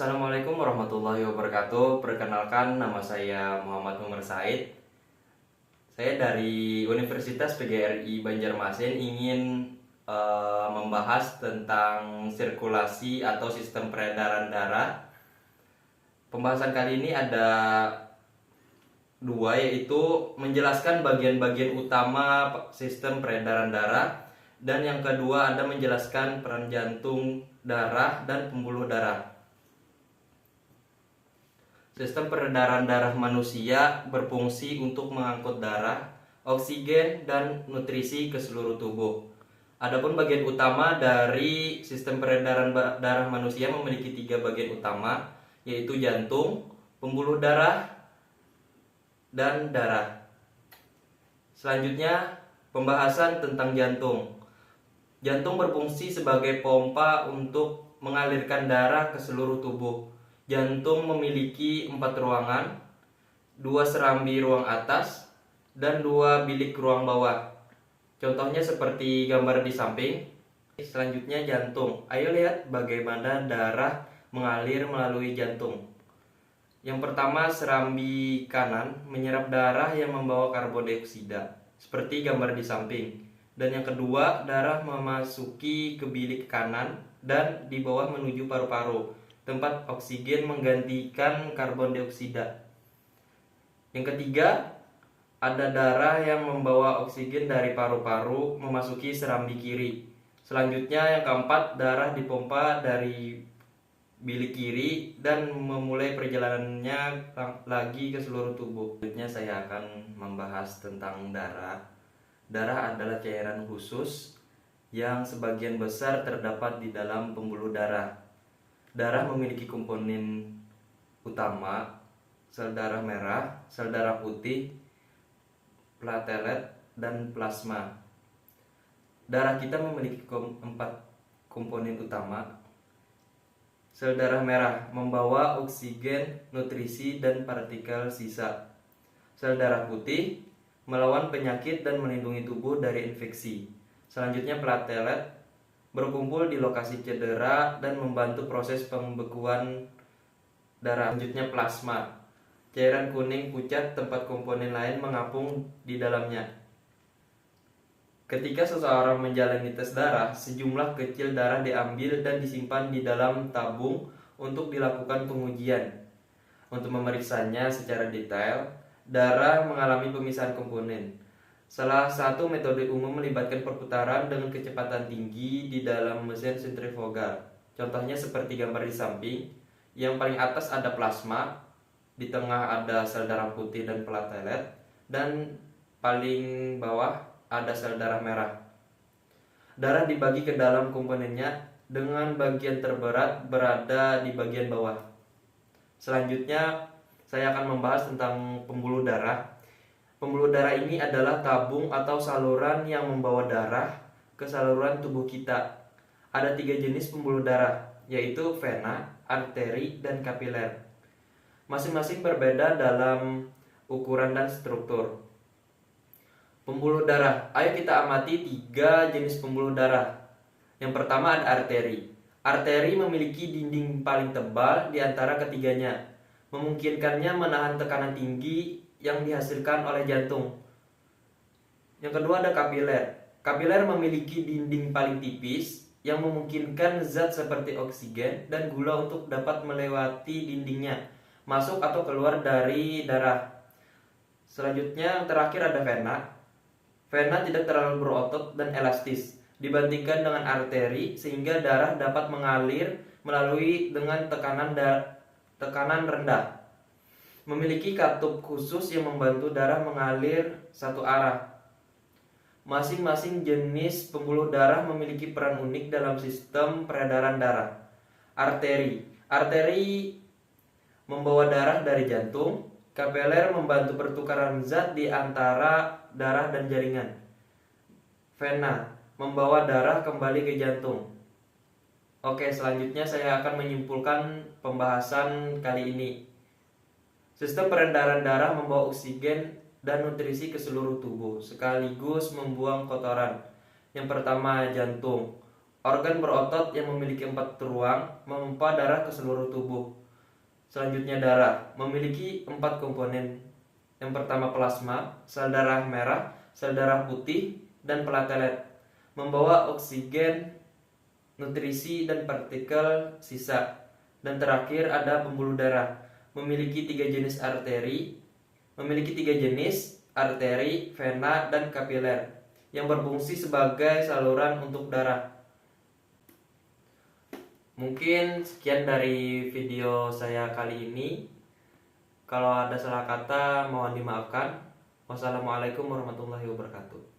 Assalamualaikum warahmatullahi wabarakatuh. Perkenalkan, nama saya Muhammad Umar Said. Saya dari Universitas PGRI Banjarmasin ingin membahas tentang sirkulasi atau sistem peredaran darah. Pembahasan kali ini ada dua, yaitu menjelaskan bagian-bagian utama sistem peredaran darah, dan yang kedua ada menjelaskan peran jantung, darah, dan pembuluh darah. Sistem peredaran darah manusia berfungsi untuk mengangkut darah, oksigen, dan nutrisi ke seluruh tubuh. Adapun bagian utama dari sistem peredaran darah manusia memiliki tiga bagian utama, yaitu jantung, pembuluh darah, dan darah. Selanjutnya, pembahasan tentang jantung. Jantung berfungsi sebagai pompa untuk mengalirkan darah ke seluruh tubuh. Jantung memiliki 4 ruangan, 2 serambi ruang atas, dan 2 bilik ruang bawah. Contohnya seperti gambar di samping. Selanjutnya jantung. Ayo lihat bagaimana darah mengalir melalui jantung. Yang pertama, serambi kanan menyerap darah yang membawa karbon dioksida, seperti gambar di samping. Dan yang kedua, darah memasuki ke bilik kanan dan di bawah menuju paru-paru, tempat oksigen menggantikan karbon dioksida. Yang ketiga, ada darah yang membawa oksigen dari paru-paru memasuki serambi kiri. Selanjutnya yang keempat, darah dipompa dari bilik kiri dan memulai perjalanannya lagi ke seluruh tubuh. Selanjutnya saya akan membahas tentang darah. Darah adalah cairan khusus yang sebagian besar terdapat di dalam pembuluh darah. Darah memiliki komponen utama: sel darah merah, sel darah putih, platelet, dan plasma. Darah kita memiliki 4 komponen utama. Sel darah merah membawa oksigen, nutrisi, dan partikel sisa. Sel darah putih melawan penyakit dan melindungi tubuh dari infeksi. Selanjutnya platelet berkumpul di lokasi cedera dan membantu proses pembekuan darah. Selanjutnya plasma, cairan kuning pucat tempat komponen lain mengapung di dalamnya. Ketika seseorang menjalani tes darah, sejumlah kecil darah diambil dan disimpan di dalam tabung untuk dilakukan pengujian. Untuk memeriksanya secara detail, darah mengalami pemisahan komponen. Salah satu metode umum melibatkan perputaran dengan kecepatan tinggi di dalam mesin sentrifugal. Contohnya seperti gambar di samping. Yang paling atas ada plasma, di tengah ada sel darah putih dan platelet, dan paling bawah ada sel darah merah. Darah dibagi ke dalam komponennya dengan bagian terberat berada di bagian bawah. Selanjutnya saya akan membahas tentang pembuluh darah. Pembuluh darah ini adalah tabung atau saluran yang membawa darah ke saluran tubuh kita. Ada 3 jenis pembuluh darah, yaitu vena, arteri, dan kapiler. Masing-masing berbeda dalam ukuran dan struktur. Pembuluh darah. Ayo kita amati 3 jenis pembuluh darah. Yang pertama ada arteri. Arteri memiliki dinding paling tebal di antara ketiganya, memungkinkannya menahan tekanan tinggi yang dihasilkan oleh jantung. Yang kedua ada kapiler. Kapiler memiliki dinding paling tipis yang memungkinkan zat seperti oksigen dan gula untuk dapat melewati dindingnya, masuk atau keluar dari darah. Selanjutnya yang terakhir ada vena. Vena tidak terlalu berotot dan elastis dibandingkan dengan arteri, sehingga darah dapat mengalir melalui dengan tekanan rendah. Memiliki katup khusus yang membantu darah mengalir satu arah. Masing-masing jenis pembuluh darah memiliki peran unik dalam sistem peredaran darah. Arteri membawa darah dari jantung. Kapiler membantu pertukaran zat di antara darah dan jaringan. Vena membawa darah kembali ke jantung. Oke, selanjutnya saya akan menyimpulkan pembahasan kali ini. Sistem peredaran darah membawa oksigen dan nutrisi ke seluruh tubuh, sekaligus membuang kotoran. Yang pertama, jantung. organ berotot yang memiliki 4 ruang memompa darah ke seluruh tubuh. Selanjutnya darah memiliki 4 komponen. Yang pertama plasma, sel darah merah, sel darah putih, dan platelet. Membawa oksigen, nutrisi, dan partikel sisa. Dan terakhir ada pembuluh darah. Memiliki 3 jenis arteri, vena, dan kapiler yang berfungsi sebagai saluran untuk darah. Mungkin sekian dari video saya kali ini. Kalau ada salah kata mohon dimaafkan. Wassalamualaikum warahmatullahi wabarakatuh.